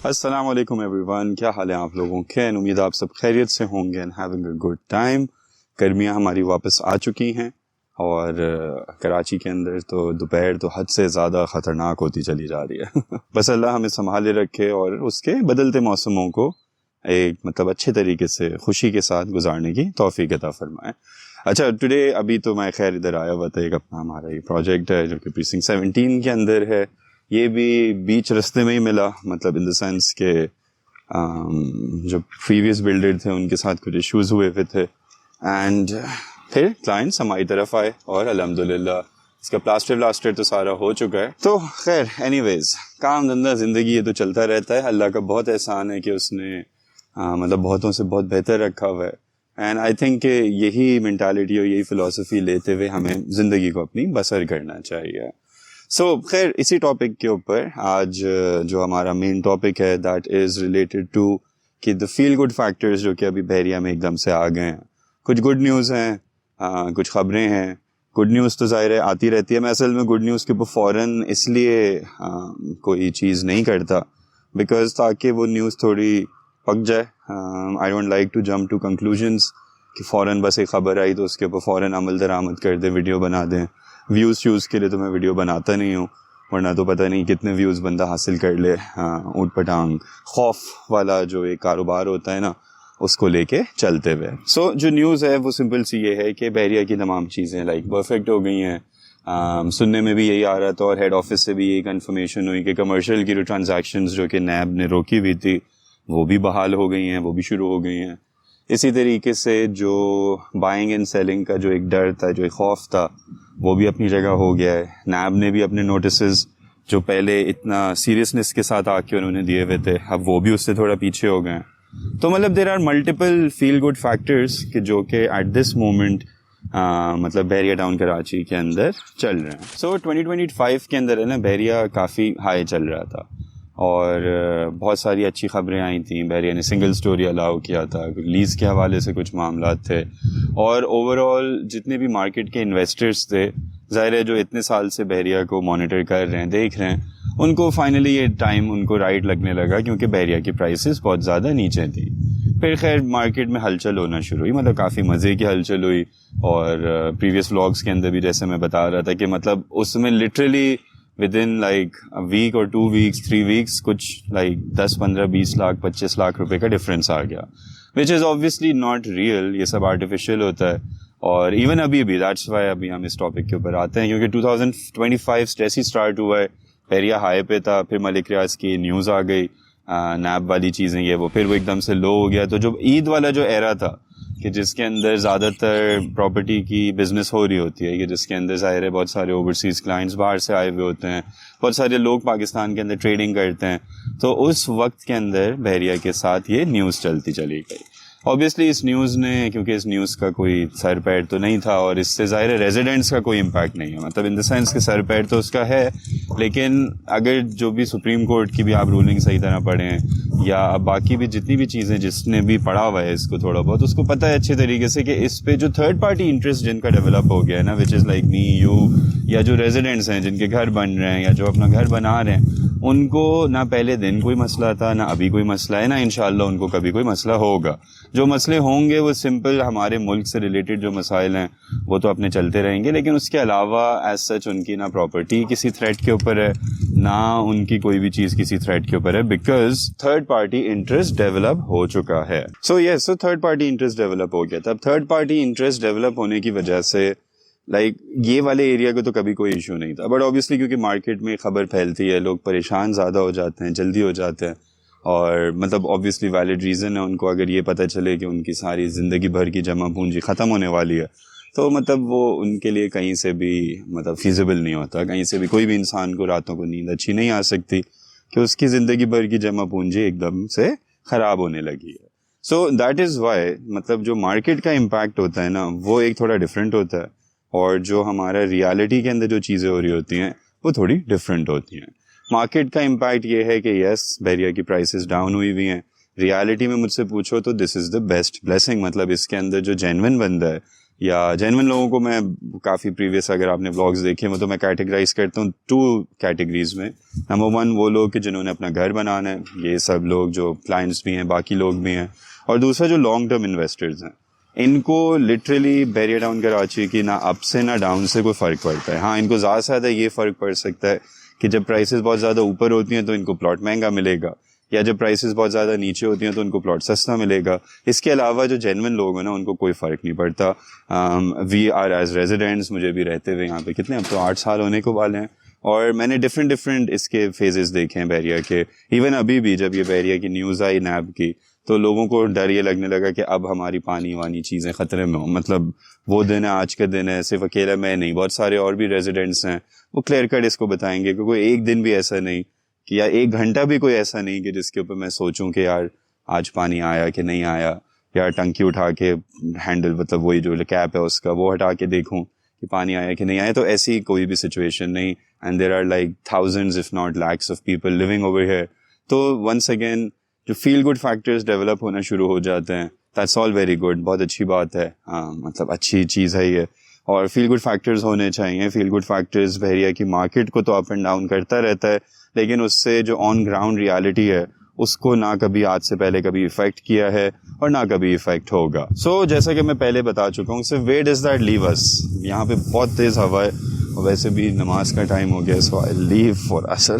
السلام علیکم every one, کیا حال ہے آپ لوگوں کے؟ امید آپ سب خیریت سے ہوں گے and having a good time. گرمیاں ہماری واپس آ چکی ہیں اور کراچی کے اندر تو دوپہر تو حد سے زیادہ خطرناک ہوتی چلی جا رہی ہے. بس اللہ ہمیں سنبھالے رکھے اور اس کے بدلتے موسموں کو ایک اچھے طریقے سے خوشی کے ساتھ گزارنے کی توفیق عطا فرمائے. اچھا، ٹوڈے ابھی تو میں خیر ادھر آیا ہوا تھا، ایک اپنا ہمارا یہ پروجیکٹ ہے جو کہ پریسنکٹ 17 کے اندر ہے. یہ بھی بیچ رستے میں ہی ملا، مطلب ان دا سینس کہ جو پریویس بلڈر تھے ان کے ساتھ کچھ ایشوز ہوئے تھے اینڈ پھر کلائنٹس ہماری طرف آئے اور الحمدللہ اس کا پلاسٹر تو سارا ہو چکا ہے. تو خیر اینی ویز کام دھندہ زندگی یہ تو چلتا رہتا ہے. اللہ کا بہت احسان ہے کہ اس نے بہتوں سے بہت بہتر رکھا ہوا ہے. اینڈ آئی تھنک کہ یہی مینٹالٹی اور یہی فلاسفی لیتے ہوئے ہمیں زندگی کو اپنی بسر کرنا چاہیے. سو خیر اسی ٹاپک کے اوپر آج جو ہمارا مین ٹاپک ہے دیٹ از ریلیٹڈ ٹو کہ دا فیل گڈ فیکٹرز جو کہ ابھی بحریہ میں ایک دم سے آ گئے ہیں. کچھ گڈ نیوز ہیں، کچھ خبریں ہیں. گڈ نیوز تو ظاہر ہے آتی رہتی ہے. میں اصل میں گڈ نیوز کے اوپر فوراً اس لیے کوئی چیز نہیں کرتا بیکاز تاکہ وہ نیوز تھوڑی پک جائے. I don't like to jump to conclusions کہ فوراً بس ایک خبر آئی تو اس کے اوپر فوراً عمل درآمد کر دیں، ویڈیو بنا دیں. ویوز کے لیے تو میں ویڈیو بناتا نہیں ہوں، ورنہ تو پتہ نہیں کتنے ویوز بندہ حاصل کر لے. اونٹ پٹانگ خوف والا جو ایک کاروبار ہوتا ہے نا، اس کو لے کے چلتے ہوئے. سو جو نیوز ہے وہ سمپل سی یہ ہے کہ بحریہ کی تمام چیزیں پرفیکٹ ہو گئی ہیں. سننے میں بھی یہی آ رہا تھا اور ہیڈ آفس سے بھی یہی کنفرمیشن ہوئی کہ کمرشل کی جو ٹرانزیکشنز جو کہ نیب نے روکی ہوئی تھی وہ بھی بحال ہو گئی ہیں، وہ بھی شروع ہو گئی ہیں. اسی طریقے سے جو بائنگ اینڈ سیلنگ کا جو ایک ڈر تھا، جو ایک خوف تھا، وہ بھی اپنی جگہ ہو گیا ہے. نیب نے بھی اپنے نوٹسز جو پہلے اتنا سیریسنس کے ساتھ آ کے انہوں نے دیے ہوئے تھے، اب وہ بھی اس سے تھوڑا پیچھے ہو گئے ہیں. تو there are multiple feel good factors کہ جو کہ at this moment Bahria Town Karachi کے اندر چل رہے ہیں. سو 2025 کے اندر ہے نا، بحریہ کافی ہائی چل رہا تھا اور بہت ساری اچھی خبریں آئی تھیں. بحریہ نے سنگل سٹوری الاؤ کیا تھا، لیز کے حوالے سے کچھ معاملات تھے اور اوور آل جتنے بھی مارکیٹ کے انویسٹرز تھے، ظاہر ہے جو اتنے سال سے بحریہ کو مانیٹر کر رہے ہیں، دیکھ رہے ہیں، ان کو فائنلی یہ ٹائم ان کو رائٹ لگنے لگا کیونکہ بحریہ کی پرائسز بہت زیادہ نیچے تھیں. پھر خیر مارکیٹ میں ہلچل ہونا شروع ہوئی، کافی مزے کی ہلچل ہوئی. اور پریویس ولاگس کے اندر بھی جیسے میں بتا رہا تھا کہ اس میں لٹرلی ودن ویک اور 2 ویکس 3 ویکس کچھ 10 15 20 لاکھ 25 لاکھ روپے کا ڈفرینس آ گیا، وچ از آبویسلی ناٹ ریئل. یہ سب آرٹیفیشیل ہوتا ہے. اور ایون ابھی بھی دیٹس وائی ابھی ہم اس ٹاپک کے اوپر آتے ہیں کیونکہ 2025 جیسے اسٹارٹ ہوا ہے، بحریہ ہائی پہ تھا، پھر ملک ریاض کی نیوز آ گئی، نیب والی چیزیں یہ وہ، پھر وہ ایک دم سے لو ہو گیا. تو جو عید والا جو ایرا تھا کہ جس کے اندر زیادہ تر پراپرٹی کی بزنس ہو رہی ہوتی ہے، کہ جس کے اندر ظاہر ہے بہت سارے اوورسیز کلائنٹس باہر سے آئے ہوئے ہوتے ہیں، بہت سارے لوگ پاکستان کے اندر ٹریڈنگ کرتے ہیں، تو اس وقت کے اندر بحریہ کے ساتھ یہ نیوز چلتی چلی گئی. اوبیسلی اس نیوز نے، کیونکہ اس نیوز کا کوئی سر پیر تو نہیں تھا اور اس سے ظاہر ریزیڈنٹس کا کوئی امپیکٹ نہیں ہے، ان دا سینس کہ سر پیر تو اس کا ہے، لیکن اگر جو بھی سپریم کورٹ کی بھی آپ رولنگ صحیح طرح پڑھیں یا باقی بھی جتنی بھی چیزیں جس نے بھی پڑھا ہوا ہے اس کو تھوڑا بہت، اس کو پتہ ہے اچھے طریقے سے کہ اس پہ جو تھرڈ پارٹی انٹرسٹ جن کا ڈیولپ ہو گیا ہے نا، وچ از لائک می یو، یا جو ریزیڈنٹس ہیں جن کے گھر بن رہے ہیں یا جو اپنا گھر بنا رہے ہیں، ان کو نہ پہلے دن کوئی مسئلہ تھا، نہ ابھی کوئی مسئلہ ہے، نہ انشاءاللہ ان کو کبھی کوئی مسئلہ ہوگا. جو مسئلے ہوں گے وہ سمپل ہمارے ملک سے ریلیٹڈ جو مسائل ہیں وہ تو اپنے چلتے رہیں گے، لیکن اس کے علاوہ ایز سچ ان کی نہ پراپرٹی کسی تھریٹ کے اوپر ہے، نہ ان کی کوئی بھی چیز کسی تھریٹ کے اوپر ہے، because third party interest develop ہو چکا ہے. So third party interest develop ہو گیا تھا. اب تھرڈ پارٹی انٹرسٹ ڈیولپ ہونے کی وجہ سے یہ والے ایریا کو تو کبھی کوئی ایشو نہیں تھا، بٹ اوبیسلی کیونکہ مارکیٹ میں خبر پھیلتی ہے، لوگ پریشان زیادہ ہو جاتے ہیں، جلدی ہو جاتے ہیں، اور اوبیسلی ویلڈ ریزن ہے ان کو اگر یہ پتہ چلے کہ ان کی ساری زندگی بھر کی جمع پونجی ختم ہونے والی ہے، تو وہ ان کے لیے کہیں سے بھی فیزیبل نہیں ہوتا. کہیں سے بھی کوئی بھی انسان کو راتوں کو نیند اچھی نہیں آ سکتی کہ اس کی زندگی بھر کی جمع پونجی ایک دم سے خراب ہونے لگی ہے. سو دیٹ از وائی جو مارکیٹ کا امپیکٹ ہوتا ہے نا وہ ایک تھوڑا ڈفرینٹ ہوتا ہے، اور جو ہمارا ریالٹی کے اندر جو چیزیں ہو رہی ہوتی ہیں وہ تھوڑی ڈفرینٹ ہوتی ہیں. مارکیٹ کا امپیکٹ یہ ہے کہ یس بحریہ کی پرائسز ڈاؤن ہوئی ہوئی ہیں. ریالٹی میں مجھ سے پوچھو تو دس از دا بیسٹ بلیسنگ. اس کے اندر جو جینون بندہ ہے یا جینون لوگوں کو میں کافی پریویس اگر آپ نے بلاگز دیکھے وہ تو میں کیٹیگرائز کرتا ہوں 2 کیٹیگریز میں. نمبر 1 وہ لوگ کہ جنہوں نے اپنا گھر بنانا ہے, یہ سب لوگ جو کلائنٹس بھی ہیں, باقی لوگ بھی ہیں. اور دوسرا جو لانگ ٹرم انویسٹرز ہیں, ان کو لٹرلی بیریا ٹاؤن کراچی کی نہ اپ سے نہ ڈاؤن سے کوئی فرق پڑتا ہے. ہاں ان کو زیادہ سے زیادہ یہ فرق پڑ سکتا ہے کہ جب پرائسز بہت زیادہ اوپر ہوتی ہیں تو ان کو پلاٹ مہنگا ملے گا, یا جب پرائسز بہت زیادہ نیچے ہوتی ہیں تو ان کو پلاٹ سستا ملے گا. اس کے علاوہ جو جینون لوگ ہیں نا ان کو کوئی فرق نہیں پڑتا. وی آر ایز ریزیڈنٹس, مجھے بھی رہتے ہوئے یہاں پہ کتنے, اب تو 8 سال ہونے کو والے ہیں, اور میں نے ڈفرینٹ اس کے فیزز دیکھے ہیں بیریا کے. ایون ابھی بھی جب یہ بیریا کی نیوز آئی نیب کی تو لوگوں کو ڈر یہ لگنے لگا کہ اب ہماری پانی وانی چیزیں خطرے میں ہوں. مطلب وہ دن ہے, آج کا دن ہے, صرف اکیلا میں نہیں, بہت سارے اور بھی ریزیڈنٹس ہیں, وہ کلیئر کٹ اس کو بتائیں گے کہ کوئی ایک دن بھی ایسا نہیں کہ یا 1 گھنٹہ بھی کوئی ایسا نہیں کہ جس کے اوپر میں سوچوں کہ یار آج پانی آیا کہ نہیں آیا, یا ٹنکی اٹھا کے ہینڈل مطلب وہی جو کیپ ہے اس کا وہ ہٹا کے دیکھوں کہ پانی آیا کہ نہیں آیا. تو ایسی کوئی بھی سچویشن نہیں. And there are like thousands if not lakhs of people living over here. تو ونس اگین جو فیل گڈ فیکٹرز ڈیولپ ہونا شروع ہو جاتے ہیں, دیٹس آل ویری گڈ, بہت اچھی بات ہے. مطلب اچھی چیز ہے یہ, اور فیل گڈ فیکٹرز ہونے چاہیے. فیل گڈ فیکٹرز بحریہ کی مارکیٹ کو تو اپ اینڈ ڈاؤن کرتا رہتا ہے, لیکن اس سے جو آن گراؤنڈ ریالٹی ہے اس کو نہ کبھی آج سے پہلے کبھی افیکٹ کیا ہے اور نہ کبھی افیکٹ ہوگا. سو جیسا کہ میں پہلے بتا چکا ہوں, so where does that leave us? یہاں پہ بہت تیز ہوا ہے, اور ویسے بھی نماز کا ٹائم ہو گیا, سو آئی لیو فار عصر.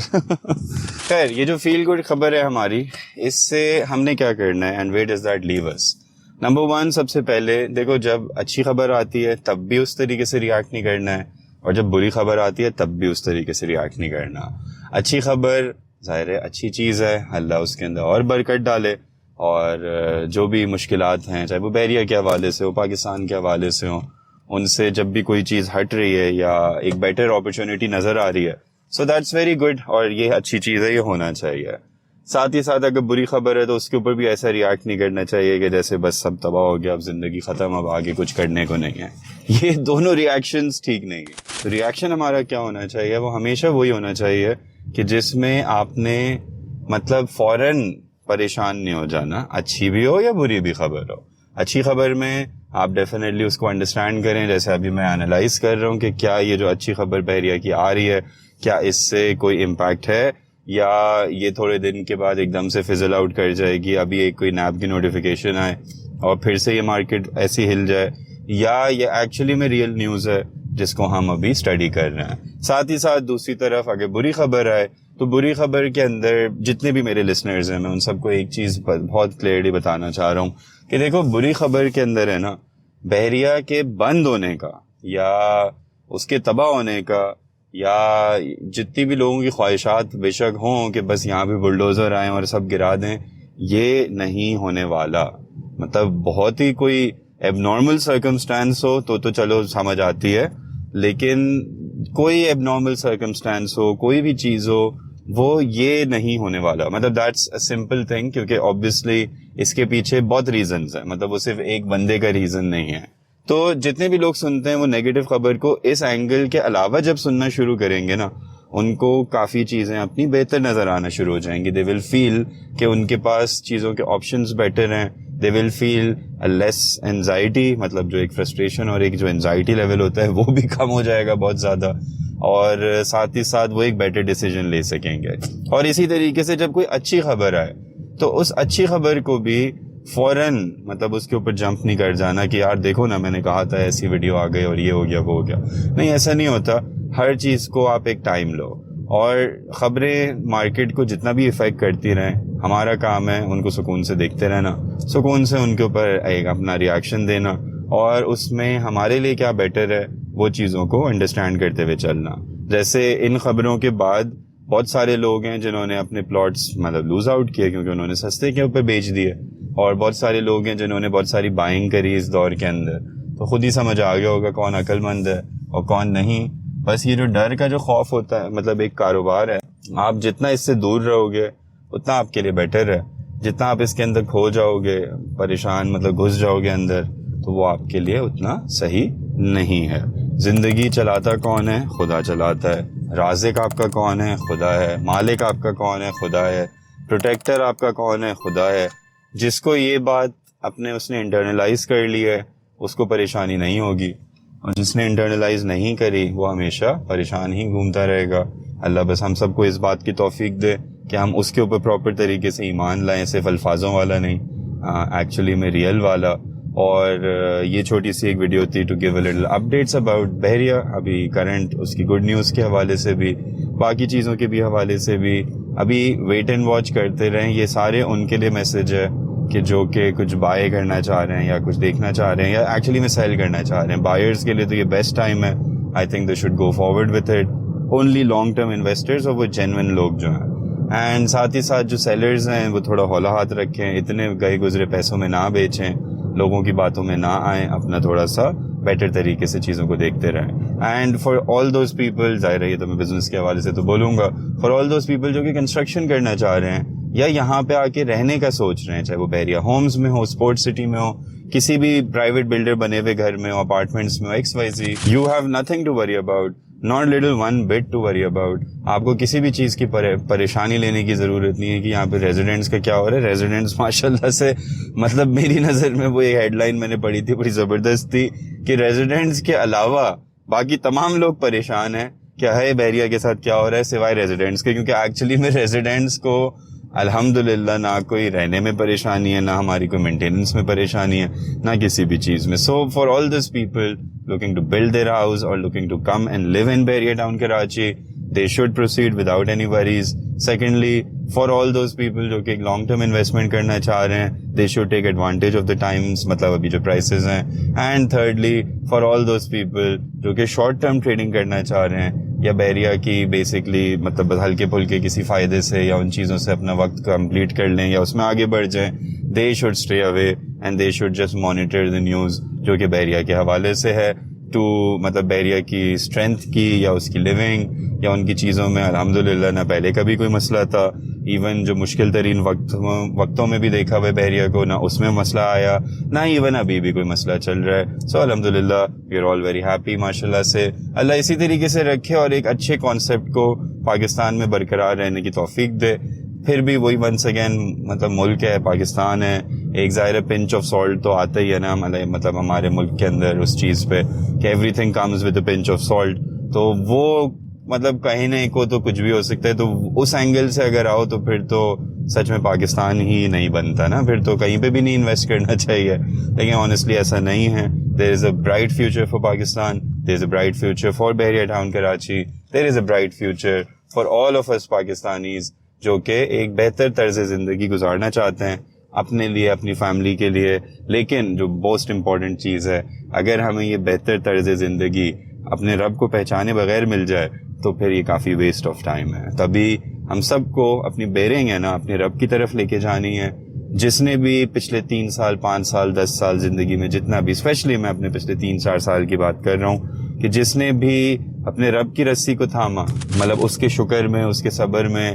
خیر, یہ جو فیل گڈ خبر ہے ہماری, اس سے ہم نے کیا کرنا ہے, and where does that leave us? Number 1 سب سے پہلے دیکھو, جب اچھی خبر آتی ہے تب بھی اس طریقے سے ریاکٹ نہیں کرنا ہے, اور جب بری خبر آتی ہے تب بھی اس طریقے سے ریاکٹ نہیں کرنا. اچھی خبر ظاہر ہے اچھی چیز ہے, اللہ اس کے اندر اور برکت ڈالے, اور جو بھی مشکلات ہیں چاہے وہ بیریا کے حوالے سے ہو, پاکستان کے حوالے سے ہوں, ان سے جب بھی کوئی چیز ہٹ رہی ہے یا ایک بیٹر اپرچونٹی نظر آ رہی ہے, سو دیٹس ویری گڈ, اور یہ اچھی چیز ہے, یہ ہونا چاہیے. ساتھ ہی ساتھ اگر بری خبر ہے تو اس کے اوپر بھی ایسا ریاکٹ نہیں کرنا چاہیے کہ جیسے بس سب تباہ ہو گیا, اب زندگی ختم, اب آگے کچھ کرنے کو نہیں ہے. یہ دونوں ریاکشنز ٹھیک نہیں ہے. تو ریاکشن ہمارا کیا ہونا چاہیے, وہ ہمیشہ وہی ہونا چاہیے کہ جس میں آپ نے مطلب فوراً پریشان نہیں ہو جانا, اچھی بھی ہو یا بری بھی خبر ہو. اچھی خبر میں آپ ڈیفینیٹلی اس کو انڈرسٹینڈ کریں, جیسے ابھی میں انالائز کر رہا ہوں کہ کیا یہ جو اچھی خبر بیریا کی آ رہی ہے, کیا اس سے کوئی امپیکٹ ہے, یا یہ تھوڑے دن کے بعد ایک دم سے فزل آؤٹ کر جائے گی, ابھی ایک کوئی نیب کی نوٹیفیکیشن آئے اور پھر سے یہ مارکیٹ ایسی ہل جائے, یا یہ ایکچولی میں ریئل نیوز ہے جس کو ہم ابھی اسٹڈی کر رہے ہیں. ساتھ ہی ساتھ دوسری طرف اگر بری خبر آئے تو بری خبر کے اندر جتنے بھی میرے لسنرز ہیں, میں ان سب کو ایک چیز بہت کلیئرلی بتانا چاہ رہا ہوں کہ دیکھو, بری خبر کے اندر ہے نا, بحریہ کے بند ہونے کا یا اس کے تباہ ہونے کا, یا جتنی بھی لوگوں کی خواہشات بے شک ہوں کہ بس یہاں پہ بلڈوزر آئیں اور سب گرا دیں, یہ نہیں ہونے والا. مطلب بہت ہی کوئی ایب نارمل سرکمسٹانس ہو تو چلو سمجھ آتی ہے, لیکن کوئی ایب نارمل سرکمسٹانس ہو, کوئی بھی چیز ہو, وہ یہ نہیں ہونے والا. مطلب دیٹس اے سمپل تھنگ, کیونکہ آبویسلی اس کے پیچھے بہت ریزنز ہیں, مطلب وہ صرف ایک بندے کا ریزن نہیں ہے. تو جتنے بھی لوگ سنتے ہیں وہ نیگیٹو خبر کو اس اینگل کے علاوہ جب سننا شروع کریں گے نا, ان کو کافی چیزیں اپنی بہتر نظر آنا شروع ہو جائیں گی. دے ول فیل کہ ان کے پاس چیزوں کے آپشنز بیٹر ہیں. دے ول فیل لیس اینزائٹی, مطلب جو ایک فرسٹریشن اور ایک جو اینزائٹی لیول ہوتا ہے وہ بھی کم ہو جائے گا بہت زیادہ, اور ساتھ ہی ساتھ وہ ایک بیٹر ڈیسیجن لے سکیں گے. اور اسی طریقے سے جب کوئی اچھی خبر آئے تو اس اچھی خبر کو بھی فوراً مطلب اس کے اوپر جمپ نہیں کر جانا کہ یار دیکھو نا, میں نے کہا تھا ایسی ویڈیو آ گئی اور یہ ہو گیا وہ ہو گیا. نہیں, ایسا نہیں ہوتا. ہر چیز کو آپ ایک ٹائم لو, اور خبریں مارکیٹ کو جتنا بھی افیکٹ کرتی رہیں, ہمارا کام ہے ان کو سکون سے دیکھتے رہنا, سکون سے ان کے اوپر ایک اپنا ریاکشن دینا, اور اس میں ہمارے لیے کیا بیٹر ہے وہ چیزوں کو انڈرسٹینڈ کرتے ہوئے چلنا. جیسے ان خبروں کے بعد بہت سارے لوگ ہیں جنہوں نے اپنے پلاٹس مطلب لوز آؤٹ کیے کیونکہ انہوں نے سستے کے اوپر بیچ دیے, اور بہت سارے لوگ ہیں جنہوں نے بہت ساری بائنگ کری اس دور کے اندر. تو خود ہی سمجھ آ گیا ہوگا کون عقل مند ہے اور کون نہیں. بس یہ جو ڈر کا جو خوف ہوتا ہے, مطلب ایک کاروبار ہے, آپ جتنا اس سے دور رہو گے اتنا آپ کے لیے بیٹر ہے. جتنا آپ اس کے اندر کھو جاؤ گے, پریشان مطلب گھس جاؤ گے اندر, تو وہ آپ کے لیے اتنا صحیح نہیں ہے. زندگی چلاتا کون ہے؟ خدا چلاتا ہے. رازق آپ کا کون ہے؟ خدا ہے. مالک آپ کا کون ہے؟ خدا ہے. پروٹیکٹر آپ کا کون ہے؟ خدا ہے. جس کو یہ بات اس نے انٹرنلائز کر لی ہے, اس کو پریشانی نہیں ہوگی, اور جس نے انٹرنلائز نہیں کری وہ ہمیشہ پریشان ہی گھومتا رہے گا. اللہ بس ہم سب کو اس بات کی توفیق دے کہ ہم اس کے اوپر پراپر طریقے سے ایمان لائیں, صرف الفاظوں والا نہیں, ایکچولی میں ریئل والا. اور یہ چھوٹی سی ایک ویڈیو تھی to give a little updates about Bahria, ابھی کرنٹ اس کی گڈ نیوز کے حوالے سے بھی, باقی چیزوں کے بھی حوالے سے بھی. ابھی ویٹ اینڈ واچ کرتے رہیں. یہ سارے ان کے لیے میسج ہے کہ جو کہ کچھ بائی کرنا چاہ رہے ہیں یا کچھ دیکھنا چاہ رہے ہیں یا ایکچولی میں سیل کرنا چاہ رہے ہیں. بائرز کے لیے تو یہ بیسٹ ٹائم ہے. I think they should go forward with it. Only long term investors اور وہ جینوئن لوگ جو ہیں, اینڈ ساتھ ہی ساتھ جو سیلرز ہیں وہ تھوڑا ہولا ہاتھ رکھیں, اتنے گئے گزرے پیسوں میں نہ بیچیں, لوگوں کی باتوں میں نہ آئیں, اپنا تھوڑا سا بیٹر طریقے سے چیزوں کو دیکھتے رہیں. And for all those people, ظاہر ہے یہ تو میں بزنس کے حوالے سے تو بولوں گا, فار آل دوز پیپل جو کہ کنسٹرکشن کرنا چاہ رہے ہیں یا یہاں پہ آ کے رہنے کا سوچ رہے ہیں, چاہے وہ بحریہ ہومز میں ہو, اسپورٹ سٹی میں ہو, کسی بھی پرائیویٹ بلڈر بنے ہوئے گھر میں ہو, اپارٹمنٹس میں ہو, XYZ, you have nothing to worry about, not little one bit to worry about. آپ کو کسی بھی چیز کی پریشانی لینے کی ضرورت نہیں ہے کہ یہاں پہ ریزیڈنٹس کا کیا ہو رہا ہے. ریزیڈنٹس ماشاء اللہ سے, مطلب میری نظر میں وہ ایک ہیڈ لائن میں نے پڑھی تھی, بڑی زبردست تھی, کہ ریزیڈنٹس کے علاوہ باقی تمام لوگ پریشان ہیں کیا ہے بحریہ کے ساتھ کیا ہو رہا ہے سوائے ریزیڈنٹس کے, کیونکہ ایکچولی میں ریزیڈنٹس کو الحمدللہ نہ کوئی رہنے میں پریشانی ہے, نہ ہماری کوئی مینٹیننس میں پریشانی ہے, نہ کسی بھی چیز میں. So for all these people looking to build their house or looking to come and live in Bahriya Town, Karachi, they should proceed without any worries. Secondly, for all those people جو کہ long term investment کرنا چاہ رہے ہیں, they should take advantage of the times, مطلب ابھی جو prices ہیں. And thirdly, for all those people جو کہ short term trading کرنا چاہ رہے ہیں یا بحریہ کی بیسکلی مطلب ہلکے پھلکے کسی فائدے سے یا ان چیزوں سے اپنا وقت کمپلیٹ کر لیں یا اس میں آگے بڑھ جائیں, they should stay away and they should just monitor the news جو کہ بحریہ کے حوالے سے ہے, ٹو مطلب بحریہ کی اسٹرینتھ کی یا اس کی لیونگ یا ان کی چیزوں میں الحمدللہ نہ پہلے کبھی کوئی مسئلہ تھا, ایون جو مشکل ترین وقتوں میں بھی دیکھا ہوا بحریہ کو, نہ اس میں مسئلہ آیا, نہ ایون ابھی بھی کوئی مسئلہ چل رہا ہے. سو الحمدللہ we are all very happy ماشاءاللہ سے. اللہ اسی طریقے سے رکھے اور ایک اچھے کانسیپٹ کو پاکستان میں برقرار رہنے کی توفیق دے. پھر بھی وہی ونس اگین مطلب ملک ہے, پاکستان ہے, ایک ظاہر پنچ آف سالٹ تو آتا ہی ہے نا مطلب ہمارے ملک کے اندر اس چیز پہ کہ everything comes with a pinch of salt. تو وہ مطلب کہیں نہ کو تو کچھ بھی ہو سکتا ہے. تو اس اینگل سے اگر آؤ تو پھر تو سچ میں پاکستان ہی نہیں بنتا نا, پھر تو کہیں پہ بھی نہیں انویسٹ کرنا چاہیے. لیکن آنیسٹلی ایسا نہیں ہے. There is a bright future for Pakistan, there is a bright future for Bahria Town Karachi, there is a bright future for all of us Pakistanis جو کہ ایک بہتر طرز زندگی گزارنا چاہتے ہیں اپنے لیے, اپنی فیملی کے لیے. لیکن جو موسٹ امپورٹنٹ چیز ہے, اگر ہمیں یہ بہتر طرز زندگی اپنے رب کو پہچانے بغیر مل جائے تو پھر یہ کافی ویسٹ آف ٹائم ہے. تبھی ہم سب کو اپنی بیرنگ ہے نا اپنے رب کی طرف لے کے جانی ہے. جس نے بھی پچھلے 3 سال 5 سال 10 سال زندگی میں جتنا بھی, اسپیشلی میں اپنے پچھلے 3-4 سال کی بات کر رہا ہوں, کہ جس نے بھی اپنے رب کی رسی کو تھاما, مطلب اس کے شکر میں, اس کے صبر میں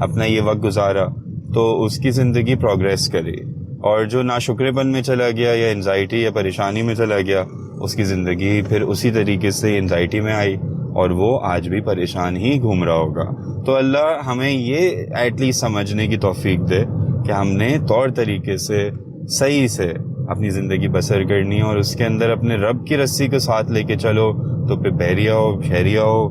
اپنا یہ وقت گزارا, تو اس کی زندگی پروگریس کرے. اور جو ناشکرے پن میں چلا گیا یا انزائٹی یا پریشانی میں چلا گیا, اس کی زندگی پھر اسی طریقے سے انزائٹی میں آئی اور وہ آج بھی پریشان ہی گھوم رہا ہوگا. تو اللہ ہمیں یہ ایٹ لیسٹ سمجھنے کی توفیق دے کہ ہم نے طور طریقے سے صحیح سے اپنی زندگی بسر کرنی ہے, اور اس کے اندر اپنے رب کی رسی کو ساتھ لے کے چلو. تو پھر بحریہ ہو, شہریہ ہو,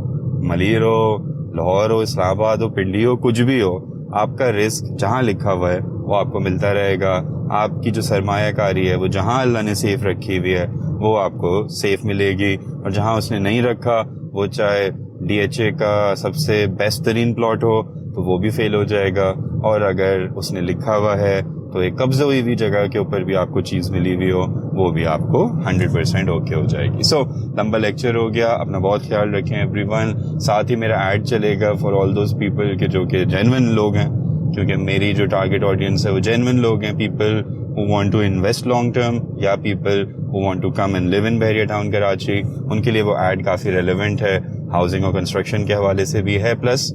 ملیر ہو, لاہور ہو, اسلام آباد ہو, پنڈی ہو, کچھ بھی ہو, آپ کا رزق جہاں لکھا ہوا ہے وہ آپ کو ملتا رہے گا. آپ کی جو سرمایہ کاری ہے وہ جہاں اللہ نے سیف رکھی ہوئی ہے وہ آپ کو سیف ملے گی, اور جہاں اس نے نہیں رکھا وہ چاہے DHA کا سب سے بیسٹ ترین پلاٹ ہو تو وہ بھی فیل ہو جائے گا, اور اگر اس نے لکھا ہوا ہے تو ایک قبضہ ہوئی ہوئی جگہ کے اوپر بھی آپ کو چیز ملی ہوئی ہو وہ بھی آپ کو 100% اوکے ہو جائے گی. سو لمبا لیکچر ہو گیا, اپنا بہت خیال رکھیں ایوری ون. ساتھ ہی میرا ایڈ چلے گا فار آل دوز پیپل کہ جو کہ جینوئن لوگ ہیں, کیونکہ میری جو ٹارگیٹ آڈینس ہے وہ جینوئن لوگ ہیں, people who want to invest long term یا people who want to come and live in بحریہ ٹاؤن کراچی. ان کے لیے وہ ایڈ کافی ریلیونٹ ہے, ہاؤسنگ اور کنسٹرکشن کے حوالے سے بھی ہے, پلس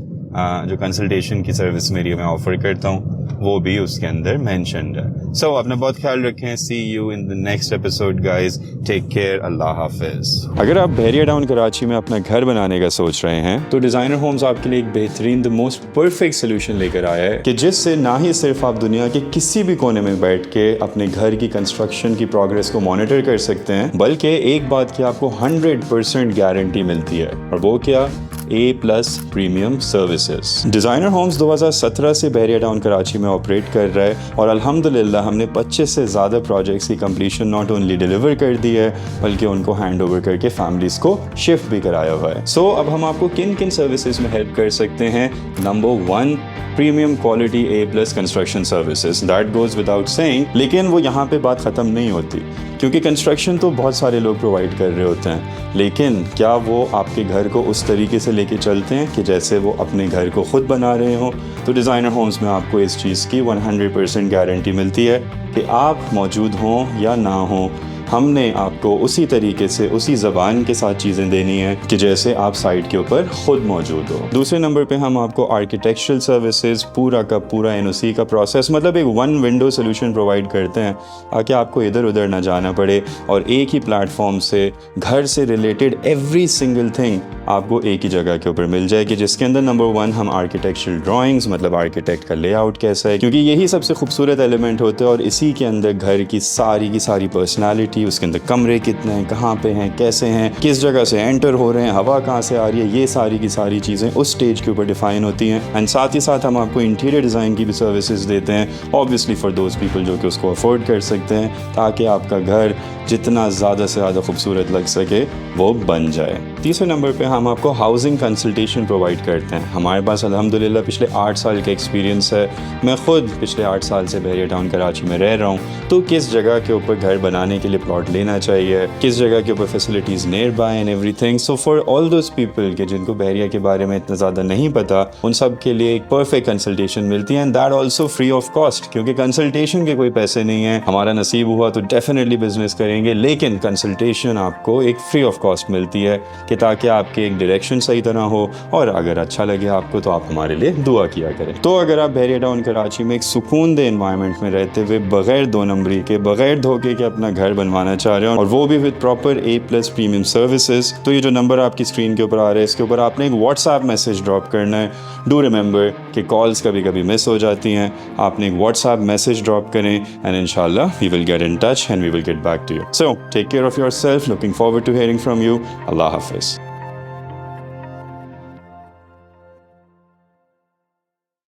جو کنسلٹیشن کی سروس میری میں آفر کرتا ہوں وہ بھی اس کے اندر مینشنڈ ہے. سو اپنا بہت خیال رکھیں. See you in the next episode guys. Take care. اللہ حافظ. اگر آپ بحریہ ٹاؤن کراچی میں اپنا گھر بنانے کا سوچ رہے ہیں تو ڈیزائنر ہومز آپ کے لیے ایک بہترین دا موسٹ پرفیکٹ سولوشن لے کر آیا ہے کہ جس سے نہ ہی صرف آپ دنیا کے کسی بھی کونے میں بیٹھ کے اپنے گھر کی کنسٹرکشن کی پروگرس کو مانیٹر کر سکتے ہیں, بلکہ ایک بات کی آپ کو 100% گارنٹی ملتی ہے, اور وہ کیا؟ A+ premium services. Designer homes 2017 سے بحریہ ٹاؤن کراچی میں آپریٹ کر رہا ہے, اور الحمدللہ ہم نے 25 سے زیادہ پروجیکٹس کی کمپلیشن ناٹ اونلی ڈیلیور کر دی ہے بلکہ ان کو ہینڈ اوور کر کے فیملیز کو شفٹ بھی کرایا ہوا ہے. سو اب ہم آپ کو کن کن سروسز میں ہیلپ کر سکتے ہیں؟ Number 1, premium quality A+ construction services. That goes without seeing. لیکن وہ یہاں پہ بات ختم نہیں ہوتی, کیونکہ کنسٹرکشن تو بہت سارے لوگ پرووائڈ کر رہے ہوتے ہیں, لیکن کیا وہ آپ کے گھر کو اس طریقے سے لے کے چلتے ہیں کہ جیسے وہ اپنے گھر کو خود بنا رہے ہوں؟ تو ڈیزائنر ہومز میں آپ کو اس چیز کی 100% گارنٹی ملتی ہے کہ آپ موجود ہوں یا نہ ہوں, ہم نے آپ کو اسی طریقے سے اسی زبان کے ساتھ چیزیں دینی ہیں کہ جیسے آپ سائٹ کے اوپر خود موجود ہو. دوسرے نمبر پہ ہم آپ کو آرکیٹیکچرل سروسز, پورا کا پورا NOC کا پروسیس, مطلب ایک 1 ونڈو سولوشن پرووائڈ کرتے ہیں تاکہ آپ کو ادھر ادھر نہ جانا پڑے, اور ایک ہی پلیٹ فارم سے گھر سے ریلیٹڈ ایوری سنگل تھنگ آپ کو ایک ہی جگہ کے اوپر مل جائے گی, جس کے اندر نمبر 1 ہم آرکیٹیکچرل ڈرائنگز, مطلب آرکیٹیکٹ کا لے آؤٹ کیسا ہے, کیونکہ یہی سب سے خوبصورت ایلیمنٹ ہوتے ہیں, اور اسی کے اندر گھر کی ساری پرسنالٹی, اس کے اندر کمرے کتنے ہیں, کہاں پہ ہیں, کیسے ہیں, کس جگہ سے انٹر ہو رہے ہیں, ہوا کہاں سے آ رہی ہے, یہ ساری کی ساری چیزیں اس سٹیج کے اوپر ڈیفائن ہوتی ہیں. اینڈ ساتھ ہی ساتھ ہم آپ کو انٹیریئر ڈیزائن کی بھی سروسز دیتے ہیں, اوبویسلی فار دوز پیپل جو کہ اس کو افورڈ کر سکتے ہیں, تاکہ آپ کا گھر جتنا زیادہ سے زیادہ خوبصورت لگ سکے وہ بن جائے. تیسرے نمبر پہ ہم آپ کو ہاؤسنگ کنسلٹیشن پرووائڈ کرتے ہیں. ہمارے پاس الحمدللہ پچھلے 8 سال کا ایکسپیرینس ہے. میں خود پچھلے 8 سال سے بحریہ ٹاؤن کراچی میں رہ رہا ہوں, تو کس جگہ کے اوپر گھر بنانے کے لیے پلاٹ لینا چاہیے, کس جگہ کے اوپر facilities near by and every thing. So for all those people کہ جن کو بحریہ کے بارے میں اتنا زیادہ نہیں پتا, ان سب کے لیے ایک پرفیکٹ کنسلٹیشن ملتی ہے, and that also free of cost, کیونکہ کنسلٹیشن کے کوئی پیسے نہیں ہیں. ہمارا نصیب ہوا تو ڈیفینیٹلی بزنس کریں گے, لیکن کنسلٹیشن آپ کو ایک فری آف کاسٹ ملتی ہے کہ تاکہ آپ کے ایک ڈائریکشن صحیح طرح ہو, اور اگر اچھا لگے آپ کو تو آپ ہمارے لیے دعا کیا کریں. تو اگر آپ بحریہ ٹاؤن کراچی میں ایک سکون دہ انوائرمنٹ میں رہتے ہوئے بغیر 2 نمبری کے, بغیر دھوکے کے اپنا گھر بنوانا چاہ رہے ہیں, اور وہ بھی with proper A+ premium services, تو یہ جو نمبر آپ کی اسکرین کے اوپر آ رہا ہے, اس کے اوپر آپ نے ایک واٹس ایپ میسج ڈراپ کرنا ہے. ڈو ریممبر کہ کالز کبھی کبھی مس ہو جاتی ہیں, آپ نے ایک واٹس ایپ میسج ڈراپ کریں, اینڈ انشاءاللہ we will get in touch and we will get back to you. So take care of yourself. Looking forward to hearing from you. اللہ حافظ.